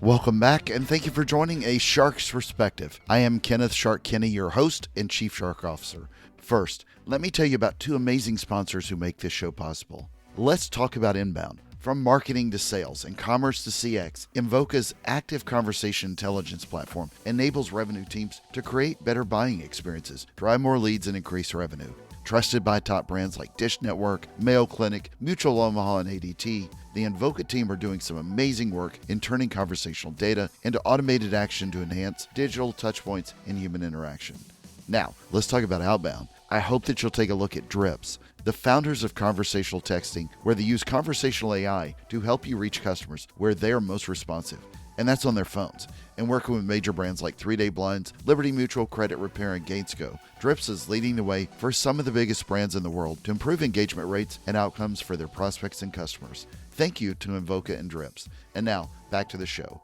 Welcome back, and thank you for joining A Shark's Perspective. I am Kenneth Shark Kinney, your host and Chief Shark Officer. First, let me tell you about two amazing sponsors who make this show possible. Let's talk about Inbound. From marketing to sales and commerce to CX, Invoca's active conversation intelligence platform enables revenue teams to create better buying experiences, drive more leads, and increase revenue. Trusted by top brands like Dish Network, Mayo Clinic, Mutual Omaha, and ADT, the Invoca team are doing some amazing work in turning conversational data into automated action to enhance digital touchpoints and human interaction. Now, let's talk about Outbound. I hope that you'll take a look at Drips, the founders of conversational texting, where they use conversational AI to help you reach customers where they are most responsive. And that's on their phones. And working with major brands like 3-Day Blinds, Liberty Mutual, Credit Repair, and Gainsco, Drips is leading the way for some of the biggest brands in the world to improve engagement rates and outcomes for their prospects and customers. Thank you to Invoca and Drips. And now, back to the show.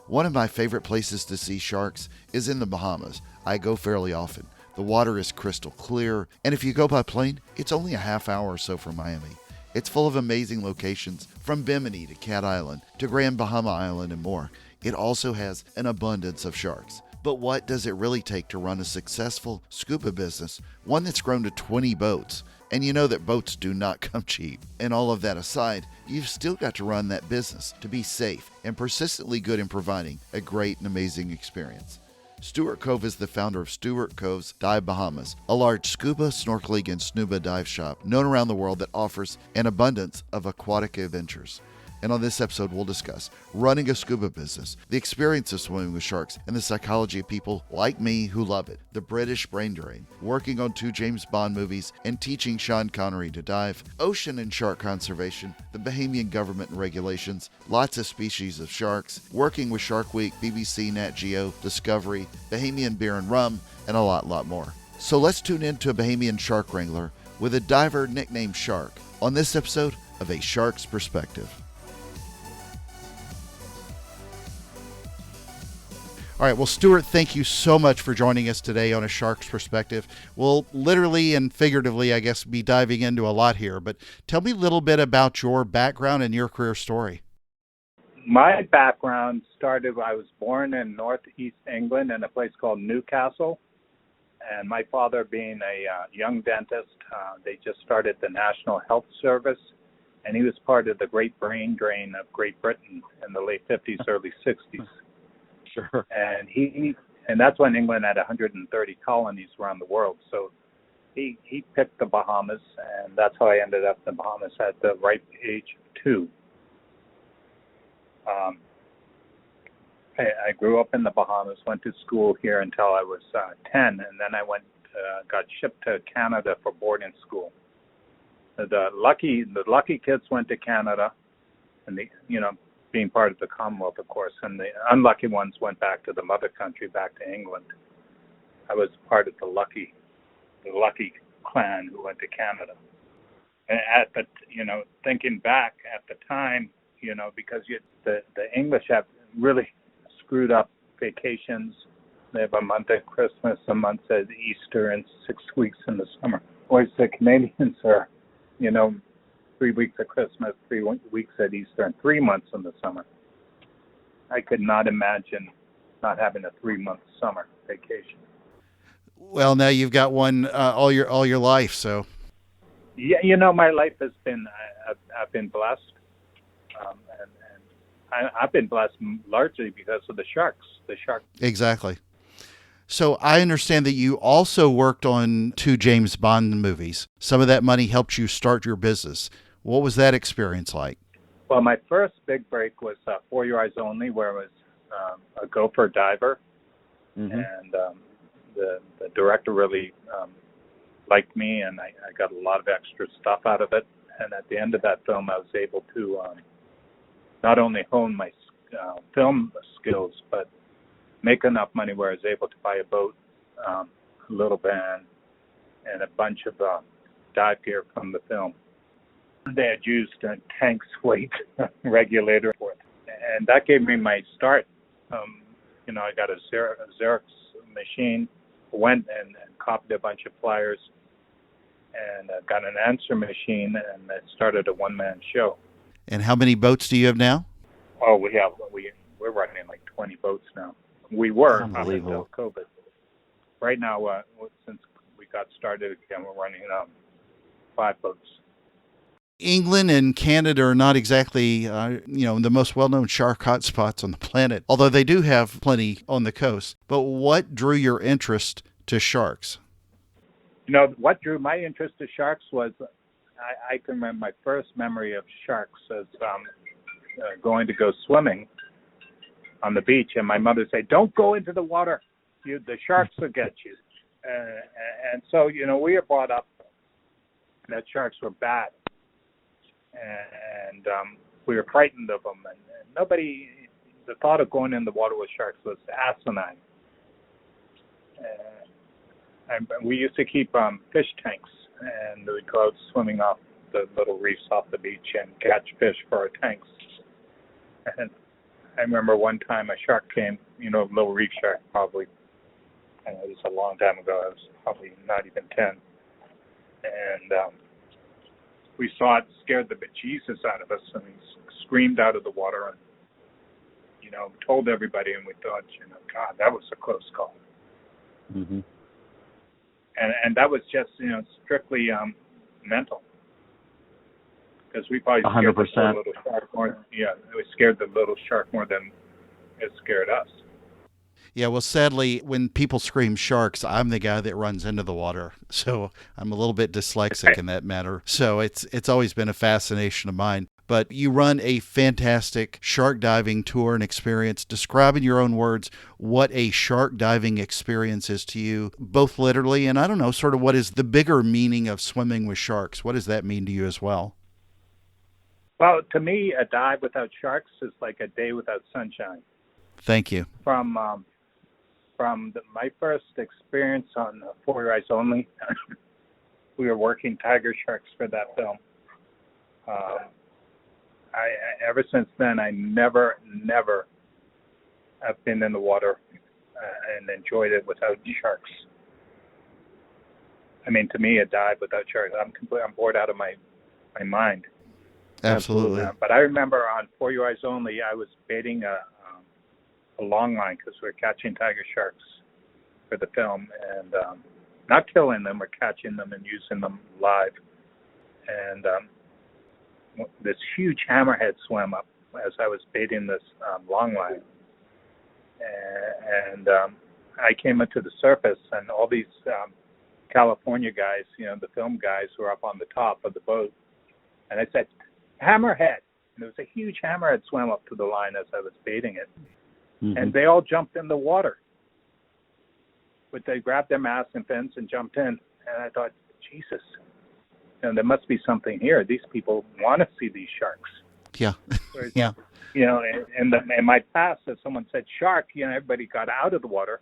One of my favorite places to see sharks is in the Bahamas. I go fairly often. The water is crystal clear, and if you go by plane, it's only a half hour or so from Miami. It's full of amazing locations, from Bimini to Cat Island to Grand Bahama Island and more. It also has an abundance of sharks. But what does it really take to run a successful scuba business, one that's grown to 20 boats? And you know that boats do not come cheap. And all of that aside, you've still got to run that business to be safe and persistently good in providing a great and amazing experience. Stuart Cove is the founder of Stuart Cove's Dive Bahamas, a large scuba, snorkeling, and snuba dive shop known around the world that offers an abundance of aquatic adventures. And on this episode, we'll discuss running a scuba business, the experience of swimming with sharks, and the psychology of people like me who love it, the British brain drain, working on 2 James Bond movies, and teaching Sean Connery to dive, ocean and shark conservation, the Bahamian government and regulations, lots of species of sharks, working with Shark Week, BBC, Nat Geo, Discovery, Bahamian beer and rum, and a lot more. So let's tune in to a Bahamian shark wrangler with a diver nicknamed Shark on this episode of A Shark's Perspective. All right, well, Stuart, thank you so much for joining us today on A Shark's Perspective. We'll literally and figuratively, I guess, be diving into a lot here, but tell me a little bit about your background and your career story. My background started, I was born in northeast England in a place called Newcastle, and my father being a young dentist, they just started the National Health Service, and he was part of the Great Brain Drain of Great Britain in the late 50s, early 60s. Sure. And that's when England had 130 colonies around the world. So he picked the Bahamas, and that's how I ended up in the Bahamas at the ripe age of 2. I grew up in the Bahamas, went to school here until I was 10, and then I got shipped to Canada for boarding school. The lucky kids went to Canada, and being part of the Commonwealth, of course, and the unlucky ones went back to the mother country, back to England. I was part of the lucky clan who went to Canada. And thinking back at the time, because the English have really screwed up vacations. They have a month at Christmas, a month at Easter, and 6 weeks in the summer. Whereas the Canadians are, 3 weeks at Christmas, 3 weeks at Easter, and 3 months in the summer. I could not imagine not having a 3-month summer vacation. Well, now you've got one all your life, so. Yeah, my life has been, I've been blessed, and I've been blessed largely because of the sharks. Exactly. So I understand that you also worked on 2 James Bond movies. Some of that money helped you start your business. What was that experience like? Well, my first big break was For Your Eyes Only, where I was a gopher diver. Mm-hmm. And the director really liked me, and I got a lot of extra stuff out of it. And at the end of that film, I was able to not only hone my film skills, but make enough money where I was able to buy a boat, a little van, and a bunch of dive gear from the film. They had used a tank's weight regulator for it. And that gave me my start. I got a Xerox machine, went and copied a bunch of flyers, and got an answer machine, and I started a one-man show. And how many boats do you have now? Oh, we're we're running like 20 boats now. We were up Unbelievable. until COVID. Right now, since we got started again, we're running 5 boats. England and Canada are not exactly, the most well-known shark hotspots on the planet, although they do have plenty on the coast. But what drew your interest to sharks? What drew my interest to sharks was I can remember my first memory of sharks as going to go swimming on the beach, and my mother said, "Don't go into the water. The sharks will get you." And so, we were brought up that sharks were bad, and we were frightened of them. And the thought of going in the water with sharks was asinine. And we used to keep fish tanks, and we'd go out swimming off the little reefs off the beach and catch fish for our tanks. And I remember one time a shark came, a little reef shark probably, and it was a long time ago. I was probably not even 10. And we saw it, scared the bejesus out of us, and we screamed out of the water and, told everybody, and we thought, God, that was a close call. Mm-hmm. And that was just, strictly mental. Because we probably scared 100%. the little shark more. Yeah, we scared the little shark more than it scared us. Yeah, well, sadly, when people scream sharks, I'm the guy that runs into the water. So I'm a little bit dyslexic in that matter. So it's always been a fascination of mine. But you run a fantastic shark diving tour and experience. Describe in your own words what a shark diving experience is to you, both literally and, I don't know, sort of what is the bigger meaning of swimming with sharks? What does that mean to you as well? Well, to me, a dive without sharks is like a day without sunshine. Thank you. From my first experience on For Your Eyes Only, we were working tiger sharks for that film. Ever since then, I never have been in the water and enjoyed it without sharks. I mean, to me, a dive without sharks, I'm bored out of my mind. Absolutely. But I remember on For Your Eyes Only, I was baiting a long line because we were catching tiger sharks for the film, and not killing them, we're catching them and using them live. And this huge hammerhead swam up as I was baiting this long line. And I came up to the surface, and all these California guys, the film guys, were up on the top of the boat. And I said, "Hammerhead." And there was a huge hammerhead swam up to the line as I was baiting it. Mm-hmm. And they all jumped in the water. But they grabbed their masks and fins and jumped in. And I thought, Jesus, there must be something here. These people want to see these sharks. Yeah. Whereas, yeah. In my past, if someone said shark, everybody got out of the water.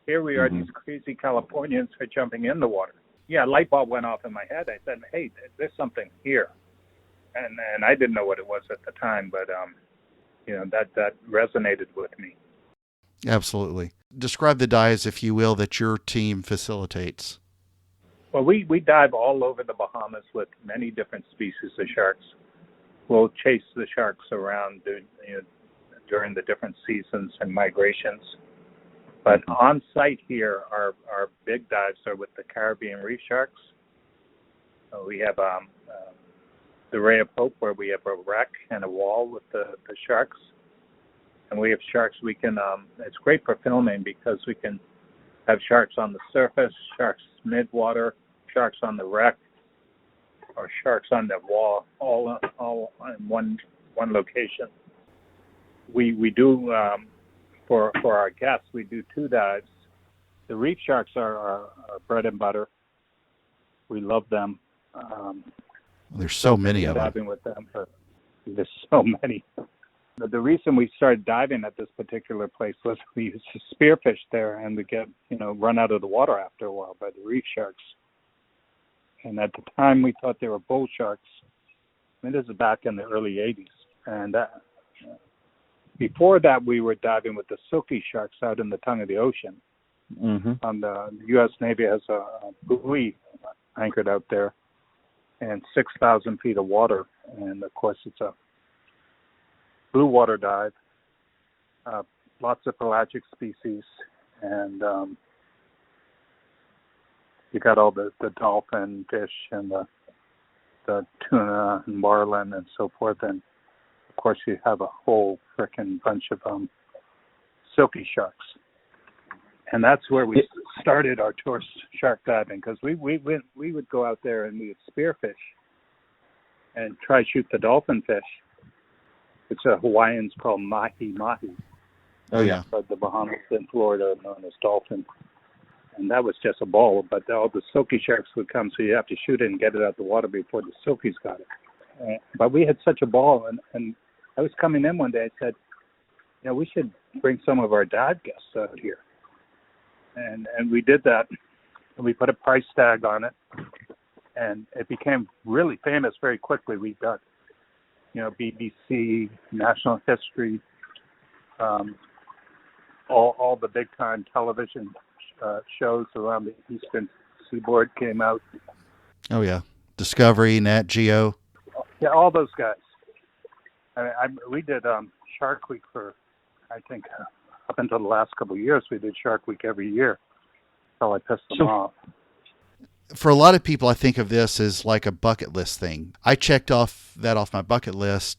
Here we are, these crazy Californians are jumping in the water. Yeah, a light bulb went off in my head. I said, hey, there's something here. And I didn't know what it was at the time, but that resonated with me. Absolutely. Describe the dives, if you will, that your team facilitates. Well, we dive all over the Bahamas with many different species of sharks. We'll chase the sharks around during the different seasons and migrations. But on site here, our big dives are with the Caribbean reef sharks. We have the Ray of Hope, where we have a wreck and a wall with the sharks. And we have sharks we can, it's great for filming because we can have sharks on the surface, sharks mid-water, sharks on the wreck, or sharks on the wall, all in one location. We do, for our guests, we do 2 dives. The reef sharks are our bread and butter. We love them. There's so many of them. Diving with them, there's so many. The reason we started diving at this particular place was we used to spearfish there, and we get run out of the water after a while by the reef sharks. And at the time, we thought they were bull sharks. This is back in the early 80s. And before that, we were diving with the silky sharks out in the tongue of the ocean. Mm-hmm. The U.S. Navy has a buoy anchored out there, and 6,000 feet of water. And, of course, it's a blue water dive. lots of pelagic species, and you got all the dolphin fish and the tuna and marlin and so forth, and of course you have a whole frickin' bunch of silky sharks. And that's where we started our tourist shark diving, because we would go out there and we would spearfish and try to shoot the dolphin fish, which the Hawaiians call mahi-mahi. Oh, yeah. But the Bahamas and Florida known as dolphin. And that was just a ball, but all the silky sharks would come, so you have to shoot it and get it out of the water before the silkies got it. But we had such a ball, and I was coming in one day, I said, we should bring some of our dive guests out here. And we did that, and we put a price tag on it, and it became really famous very quickly. We got, BBC, National History, all the big-time television shows around the Eastern Seaboard came out. Oh, yeah. Discovery, Nat Geo. Yeah, all those guys. We did Shark Week for, I think, up until the last couple of years, we did Shark Week every year until I pissed them off. For a lot of people, I think of this as like a bucket list thing. I checked off my bucket list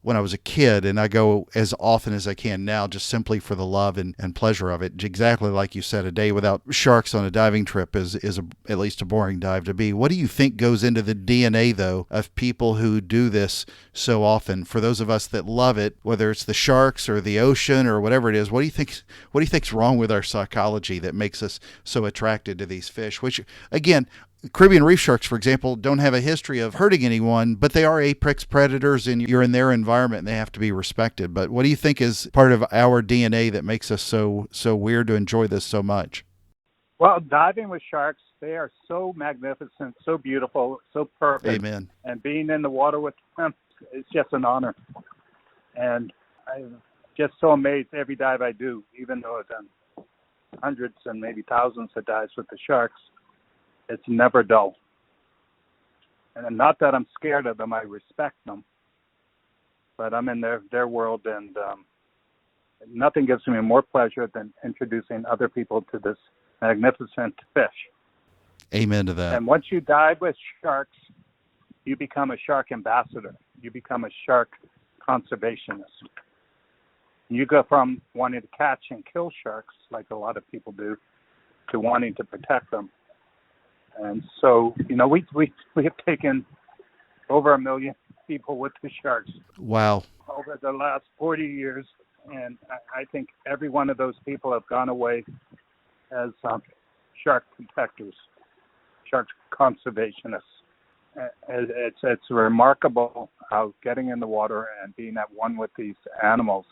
when I was a kid, and I go as often as I can now, just simply for the love and pleasure of it. Exactly like you said, a day without sharks on a diving trip is at least a boring dive to be. What do you think goes into the DNA, though, of people who do this so often? For those of us that love it, whether it's the sharks or the ocean or whatever it is, what do you think's wrong with our psychology that makes us so attracted to these fish? Which, again, Caribbean reef sharks, for example, don't have a history of hurting anyone, but they are apex predators, and you're in their environment and they have to be respected. But what do you think is part of our DNA that makes us so weird to enjoy this so much? Well, diving with sharks, they are so magnificent, so beautiful, so perfect. Amen. And being in the water with them is just an honor. And I'm just so amazed every dive I do, even though I've done hundreds and maybe thousands of dives with the sharks. It's never dull. And not that I'm scared of them, I respect them. But I'm in their world, and nothing gives me more pleasure than introducing other people to this magnificent fish. Amen to that. And once you dive with sharks, you become a shark ambassador. You become a shark conservationist. You go from wanting to catch and kill sharks, like a lot of people do, to wanting to protect them. And so, we have taken over 1 million people with the sharks. Wow. Over the last 40 years. And I think every one of those people have gone away as shark protectors, shark conservationists. It's remarkable how getting in the water and being at one with these animals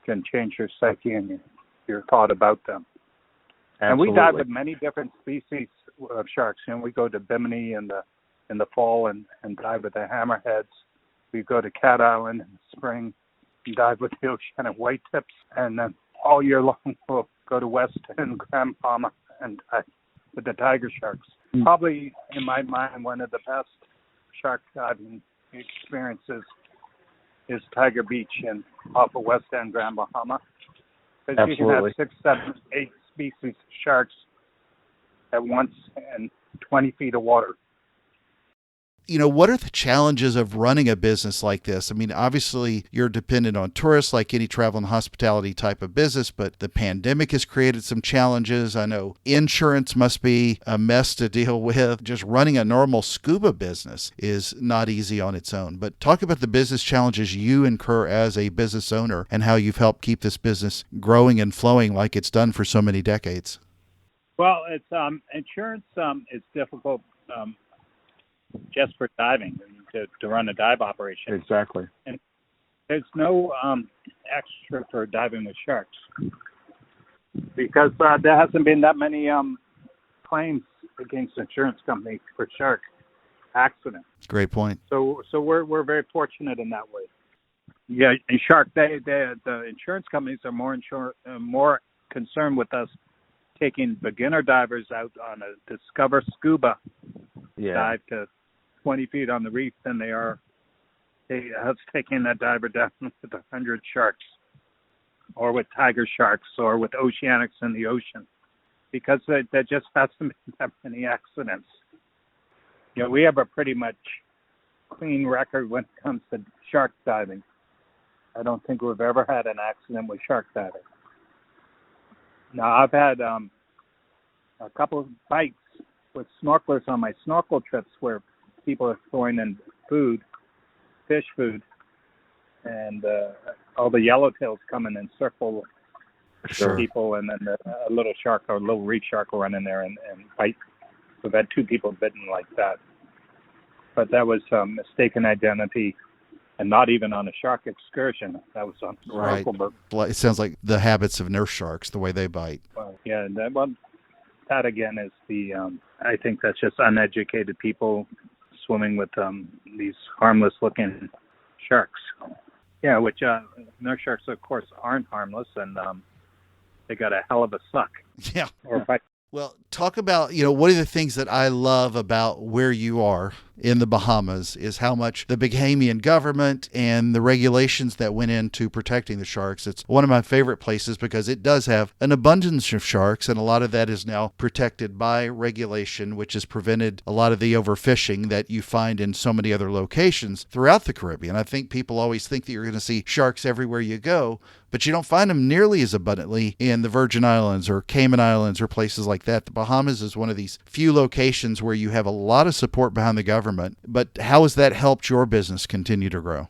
can change your psyche and your thought about them. Absolutely. And we dive with many different species of sharks. We go to Bimini in the fall and dive with the hammerheads. We go to Cat Island in the spring and dive with the oceanic white tips. And then all year long we'll go to West and Grand Bahama and dive with the tiger sharks. Probably, in my mind, one of the best shark diving experiences is Tiger Beach and off of West End, Grand Bahama. Because you can have 6, 7, 8 species of sharks at once in 20 feet of water. What are the challenges of running a business like this? I mean, obviously, you're dependent on tourists like any travel and hospitality type of business, but the pandemic has created some challenges. I know insurance must be a mess to deal with. Just running a normal scuba business is not easy on its own. But talk about the business challenges you incur as a business owner and how you've helped keep this business growing and flowing like it's done for so many decades. Well, it's insurance is difficult just for diving, to run a dive operation. Exactly. And there's no extra for diving with sharks because there hasn't been that many claims against insurance companies for shark accidents. Great point. So we're very fortunate in that way. Yeah, in shark, the insurance companies are more concerned with us taking beginner divers out on a Discover Scuba dive to 20 feet on the reef than they are us taking that diver down with 100 sharks. or with tiger sharks or with oceanics in the ocean, because there just hasn't been that many accidents. We have a pretty much clean record when it comes to shark diving. I don't think we've ever had an accident with shark diving. Now, I've had a couple of bites with snorkelers on my snorkel trips where people are throwing in food, fish food, and all the yellowtails come in and circle people, and then a little shark or a little reef shark will run in there and bite. We've had 2 people bitten like that. But that was mistaken identity, and not even on a shark excursion. That was on snorkel boat. It sounds like the habits of nurse sharks, the way they bite. Yeah, that again is I think that's just uneducated people swimming with these harmless-looking sharks. Yeah, which nurse sharks, of course, aren't harmless, and they got a hell of a suck. Yeah. Or bite. Well, talk about, one of the things that I love about where you are in the Bahamas is how much the Bahamian government and the regulations that went into protecting the sharks. It's one of my favorite places because it does have an abundance of sharks, and a lot of that is now protected by regulation, which has prevented a lot of the overfishing that you find in so many other locations throughout the Caribbean. I think people always think that you're going to see sharks everywhere you go, but you don't find them nearly as abundantly in the Virgin Islands or Cayman Islands or places like that. The Bahamas is one of these few locations where you have a lot of support behind the government. But how has that helped your business continue to grow?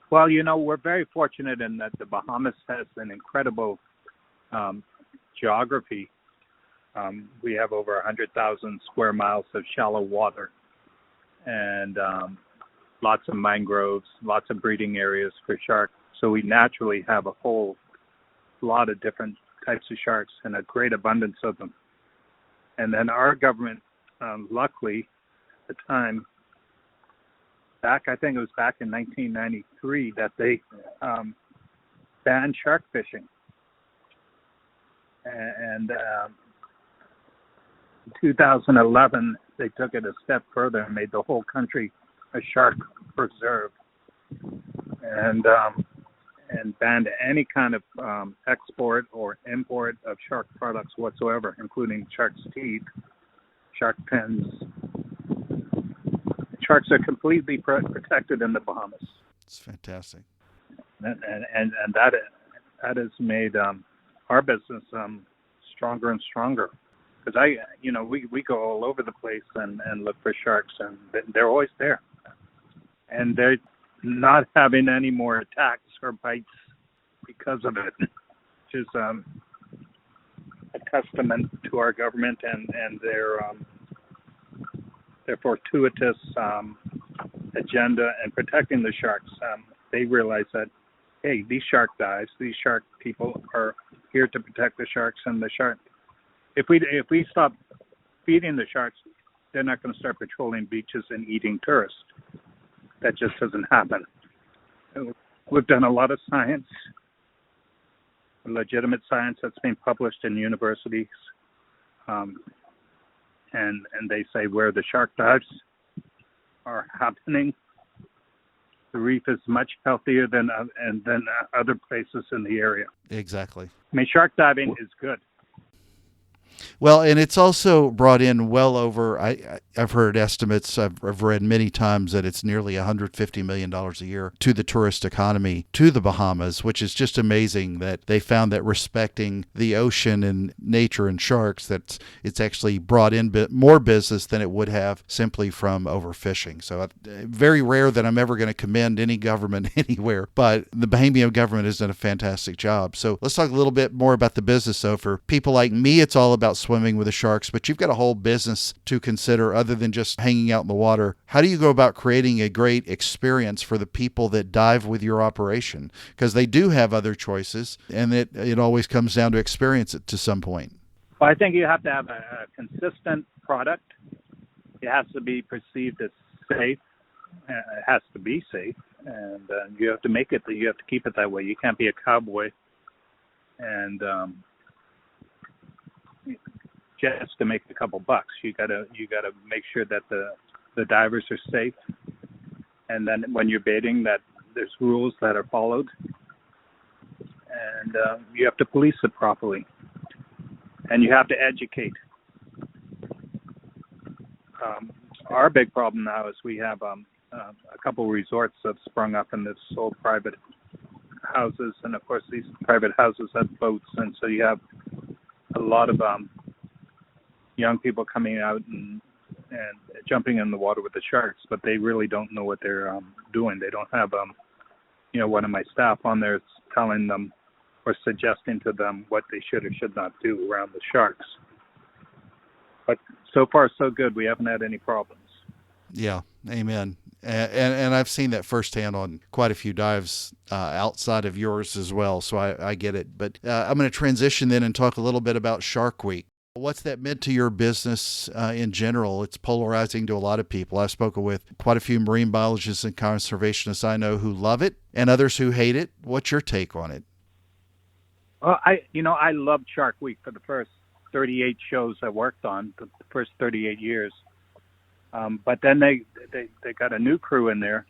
Well, we're very fortunate in that the Bahamas has an incredible geography. We have over 100,000 square miles of shallow water, and lots of mangroves, lots of breeding areas for sharks. So we naturally have a whole lot of different types of sharks and a great abundance of them. And then our government, luckily, at the time, I think it was back in 1993, that they banned shark fishing. And in 2011, they took it a step further and made the whole country a shark preserve, and banned any kind of export or import of shark products whatsoever, including shark's teeth, shark fins. Sharks are completely protected in the Bahamas. It's fantastic. And that has made our business stronger and stronger. Because we go all over the place and look for sharks, and they're always there. And they're not having any more attacks or bites because of it, which is a testament to our government and their fortuitous agenda in protecting the sharks. They realize that, hey, these shark people are here to protect the sharks, and the shark. If we stop feeding the sharks, they're not going to start patrolling beaches and eating tourists. That just doesn't happen. We've done a lot of science, legitimate science that's been published in universities, and they say where the shark dives are happening, the reef is much healthier than other places in the area. Exactly. I mean, shark diving is good. Well, and it's also brought in well over, I've heard estimates, I've read many times that it's nearly $150 million a year to the tourist economy to the Bahamas, which is just amazing that they found that respecting the ocean and nature and sharks, that it's actually brought in more business than it would have simply from overfishing. So very rare that I'm ever going to commend any government anywhere, but the Bahamian government has done a fantastic job. So let's talk a little bit more about the business. So for people like me, it's all about swimming with the sharks, but you've got a whole business to consider other than just hanging out in the water. How do you go about creating a great experience for the people that dive with your operation? Because they do have other choices, and it always comes down to experience it to some point. Well, I think you have to have a consistent product. It has to be perceived as safe. It has to be safe, and you have to make it. You have to keep it that way. You can't be a cowboy and just to make a couple bucks. You gotta make sure that the divers are safe, and then when you're baiting, that there's rules that are followed, and you have to police it properly, and you have to educate. Our big problem now is we have a couple of resorts that sprung up in this old private houses, and of course these private houses have boats, and so you have a lot of young people coming out and jumping in the water with the sharks, but they really don't know what they're doing. They don't have one of my staff on there telling them or suggesting to them what they should or should not do around the sharks. But so far so good. We haven't had any problems. Yeah, amen. And I've seen that firsthand on quite a few dives outside of yours as well, so I get it. But I'm going to transition then and talk a little bit about Shark Week. What's that meant to your business in general? It's polarizing to a lot of people. I've spoken with quite a few marine biologists and conservationists I know who love it and others who hate it. What's your take on it? Well, I loved Shark Week for the first 38 shows I worked on, the first 38 years. But then they got a new crew in there,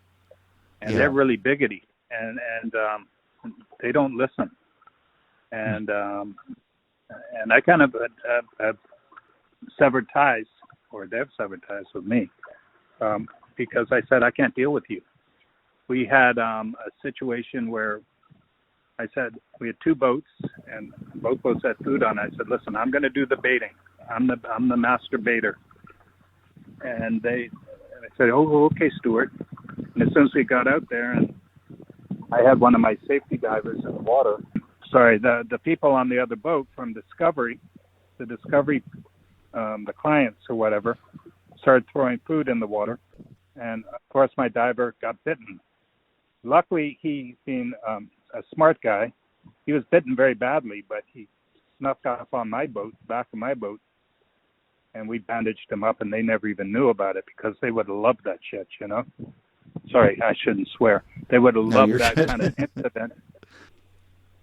and they're really bigoty, and they don't listen. And I kind of have severed ties, or they've severed ties with me, because I said, I can't deal with you. We had a situation where I said, we had two boats, and both boats had food on. I said, listen, I'm going to do the baiting. I'm the master baiter. And I said, oh, okay, Stuart. And as soon as we got out there, and I had one of my safety divers in the water. Sorry, the people on the other boat from Discovery, the clients or whatever, started throwing food in the water. And, of course, my diver got bitten. Luckily, he, being a smart guy, he was bitten very badly, but he snuffed off on my boat, back of my boat, and we bandaged him up, and they never even knew about it because they would have loved that shit, Sorry, I shouldn't swear. They would have loved that kind of incident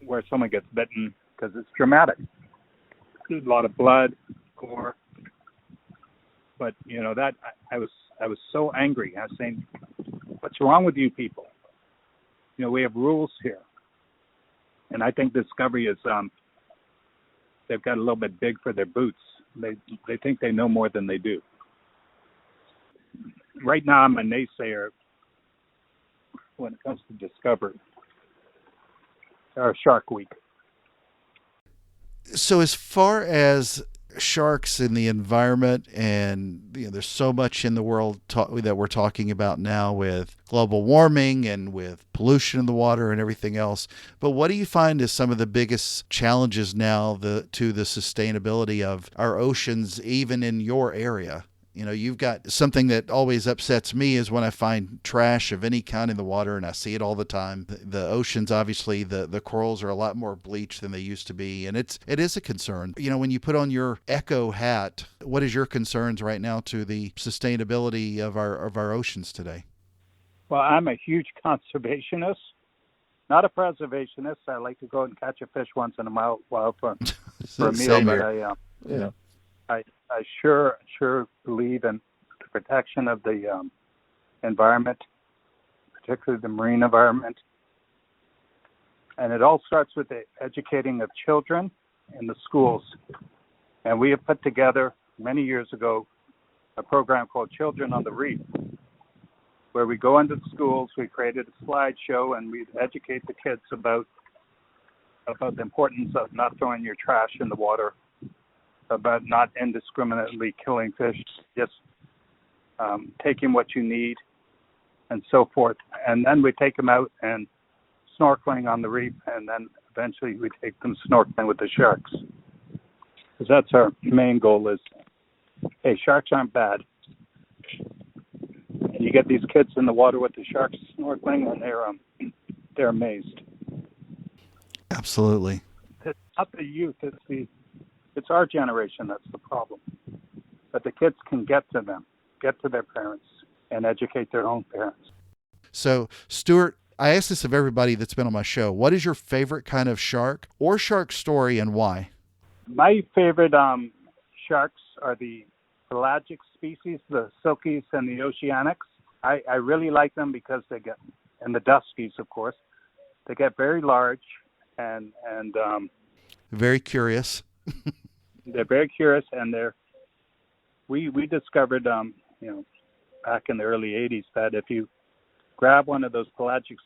where someone gets bitten because it's dramatic. There's a lot of blood, gore. But, that I was so angry. I was saying, what's wrong with you people? We have rules here. And I think Discovery is, they've got a little bit big for their boots. They think they know more than they do. Right now, I'm a naysayer when it comes to Discovery or Shark Week. So as far as sharks in the environment, and there's so much in the world that we're talking about now with global warming and with pollution in the water and everything else, but what do you find is some of the biggest challenges now to the sustainability of our oceans, even in your area? You've got something that always upsets me is when I find trash of any kind in the water, and I see it all the time. The oceans, obviously, the corals are a lot more bleached than they used to be, and it is a concern. When you put on your eco hat, what is your concerns right now to the sustainability of our oceans today? Well, I'm a huge conservationist, not a preservationist. I like to go and catch a fish once in a while for a meal, but I sure believe in the protection of the environment, particularly the marine environment. And it all starts with the educating of children in the schools. And we have put together, many years ago, a program called Children on the Reef, where we go into the schools, we created a slideshow, and we educate the kids about the importance of not throwing your trash in the water, about not indiscriminately killing fish, just taking what you need, and so forth. And then we take them out and snorkeling on the reef, and then eventually we take them snorkeling with the sharks. Because that's our main goal is, hey, sharks aren't bad. And you get these kids in the water with the sharks snorkeling, and they're amazed. Absolutely. It's not the youth, it's our generation that's the problem. But the kids can get to them, get to their parents, and educate their own parents. So, Stuart, I ask this of everybody that's been on my show. What is your favorite kind of shark or shark story, and why? My favorite sharks are the pelagic species, the silkies and the oceanics. I really like them because they get, and the duskies, of course, they get very large, and Very curious. they're very curious, and we discovered back in the early 80s that if you grab one of those pelagic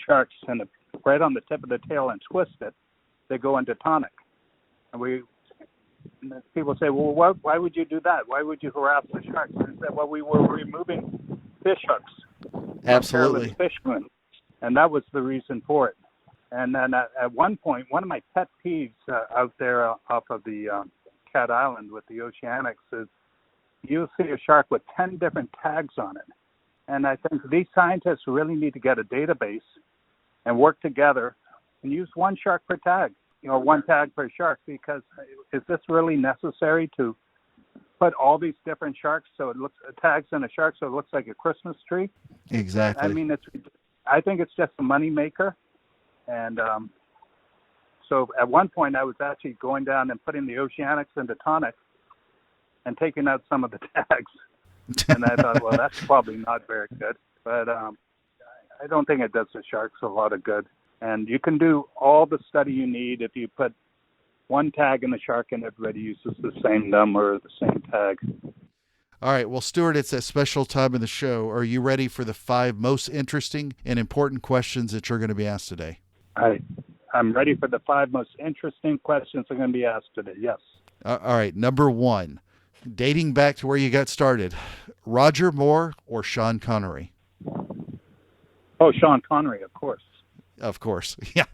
sharks and right on the tip of the tail and twist it, they go into tonic. And people say, well, why would you do that? Why would you harass the sharks? And I said, well, we were removing fish hooks. Absolutely. Fishermen, and that was the reason for it. And then at one point, one of my pet peeves out there off of the Cat Island with the oceanics is you'll see a shark with 10 different tags on it. And I think these scientists really need to get a database and work together and use one shark per tag, one tag per shark, because is this really necessary to put all these different sharks tags in a shark so it looks like a Christmas tree? Exactly. I mean, I think it's just a money maker. And so at one point I was actually going down and putting the oceanics into tonic and taking out some of the tags. And I thought, well, that's probably not very good. But I don't think it does the sharks a lot of good. And you can do all the study you need if you put one tag in the shark and everybody uses the same number or the same tag. All right. Well, Stuart, it's a special time in the show. Are you ready for the 5 most interesting and important questions that you're going to be asked today? I'm ready for the 5 most interesting questions I'm going to be asked today. Yes. All right. Number 1, dating back to where you got started, Roger Moore or Sean Connery? Oh, Sean Connery, of course. Of course. Yeah.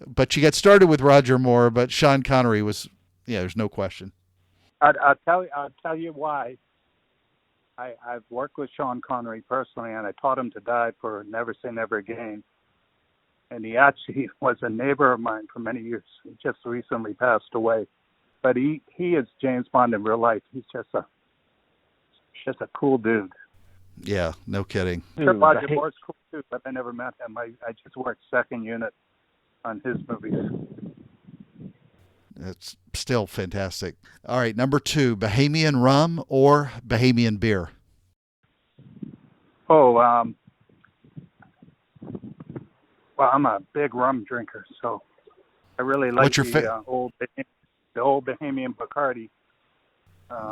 But you got started with Roger Moore, but Sean Connery was, there's no question. I'll tell you why. I've worked with Sean Connery personally, and I taught him to dive for Never Say Never Again. And he actually was a neighbor of mine for many years. He just recently passed away. But he is James Bond in real life. He's just a cool dude. Yeah, no kidding. Sure, Roger Moore's cool too, but I never met him. I just worked second unit on his movies. It's still fantastic. All right, number 2, Bahamian rum or Bahamian beer? Oh, well, I'm a big rum drinker, so I really like the old Bahamian Bacardi.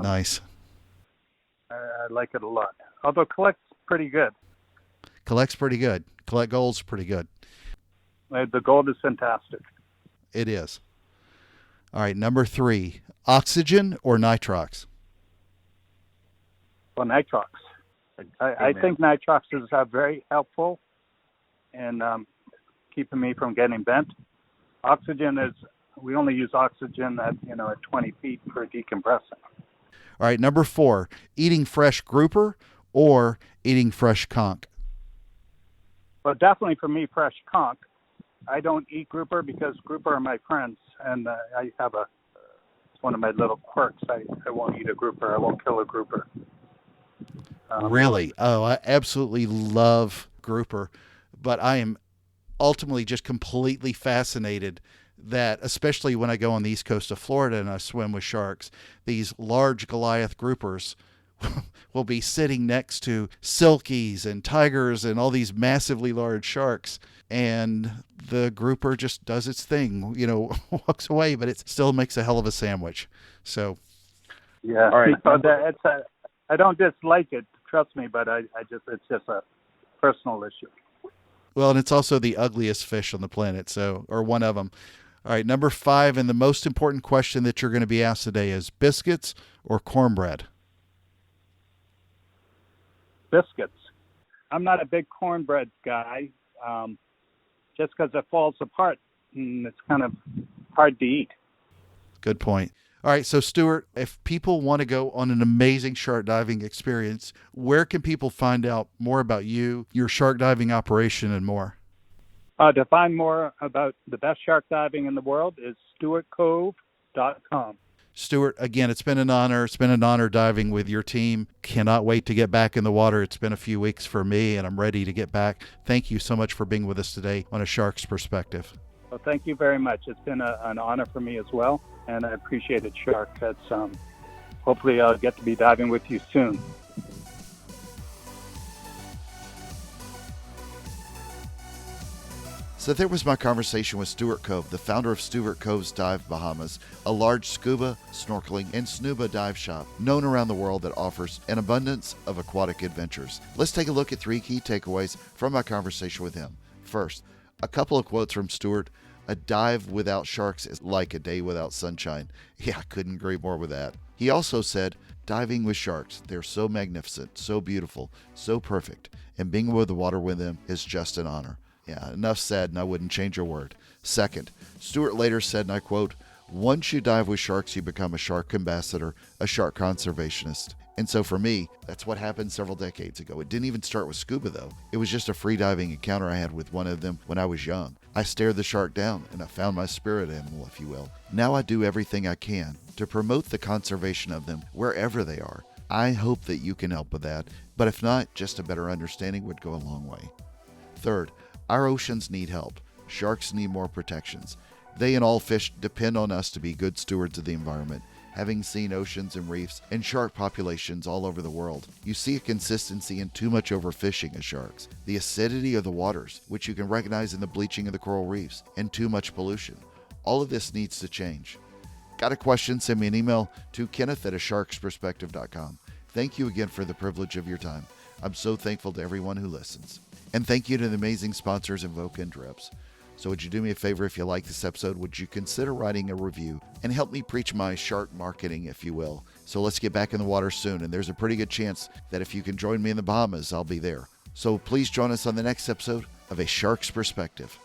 Nice. I like it a lot. Although Collect's pretty good. Collect's pretty good. Collect Gold's pretty good. The Gold is fantastic. It is. All right, number 3, oxygen or nitrox? Well, nitrox. I think nitrox is very helpful in keeping me from getting bent. Oxygen we only use oxygen at 20 feet for decompressing. All right, number 4, eating fresh grouper or eating fresh conch? Well, definitely for me, fresh conch. I don't eat grouper because grouper are my friends, and I have it's one of my little quirks. I won't eat a grouper. I won't kill a grouper. Really? Oh, I absolutely love grouper, but I am ultimately just completely fascinated that, especially when I go on the east coast of Florida and I swim with sharks, these large Goliath groupers will be sitting next to silkies and tigers and all these massively large sharks, and the grouper just does its thing, walks away, but it still makes a hell of a sandwich. So yeah, all right. I don't dislike it, trust me, but it's just a personal issue. Well, and it's also the ugliest fish on the planet, or one of them. All right, number 5, and the most important question that you're going to be asked today is biscuits or cornbread? Biscuits. I'm not a big cornbread guy, just because it falls apart and it's kind of hard to eat. Good point. All right, so Stuart, if people want to go on an amazing shark diving experience, where can people find out more about you, your shark diving operation, and more? To find more about the best shark diving in the world is stuartcove.com. Stuart, again, it's been an honor. It's been an honor diving with your team. Cannot wait to get back in the water. It's been a few weeks for me, and I'm ready to get back. Thank you so much for being with us today on A Shark's Perspective. Well, thank you very much. It's been an honor for me as well, and I appreciate it, Shark. Hopefully I'll get to be diving with you soon. So there was my conversation with Stuart Cove, the founder of Stuart Cove's Dive Bahamas, a large scuba, snorkeling, and snuba dive shop known around the world that offers an abundance of aquatic adventures. Let's take a look at 3 key takeaways from my conversation with him. First, a couple of quotes from Stuart. A dive without sharks is like a day without sunshine. Yeah, I couldn't agree more with that. He also said, diving with sharks, they're so magnificent, so beautiful, so perfect, and being above the water with them is just an honor. Yeah, enough said, and I wouldn't change a word. Second, Stuart later said, and I quote, once you dive with sharks, you become a shark ambassador, a shark conservationist. And so for me, that's what happened several decades ago. It didn't even start with scuba, though. It was just a free diving encounter I had with one of them when I was young. I stared the shark down, and I found my spirit animal, if you will. Now I do everything I can to promote the conservation of them wherever they are. I hope that you can help with that, but if not, just a better understanding would go a long way. Third, our oceans need help. Sharks need more protections. They and all fish depend on us to be good stewards of the environment. Having seen oceans and reefs and shark populations all over the world, you see a consistency in too much overfishing of sharks, the acidity of the waters, which you can recognize in the bleaching of the coral reefs, and too much pollution. All of this needs to change. Got a question? Send me an email to kenneth@asharksperspective.com. Thank you again for the privilege of your time. I'm so thankful to everyone who listens. And thank you to the amazing sponsors Invoke and Drips. So would you do me a favor if you like this episode? Would you consider writing a review and help me preach my shark marketing, if you will? So let's get back in the water soon. And there's a pretty good chance that if you can join me in the Bahamas, I'll be there. So please join us on the next episode of A Shark's Perspective.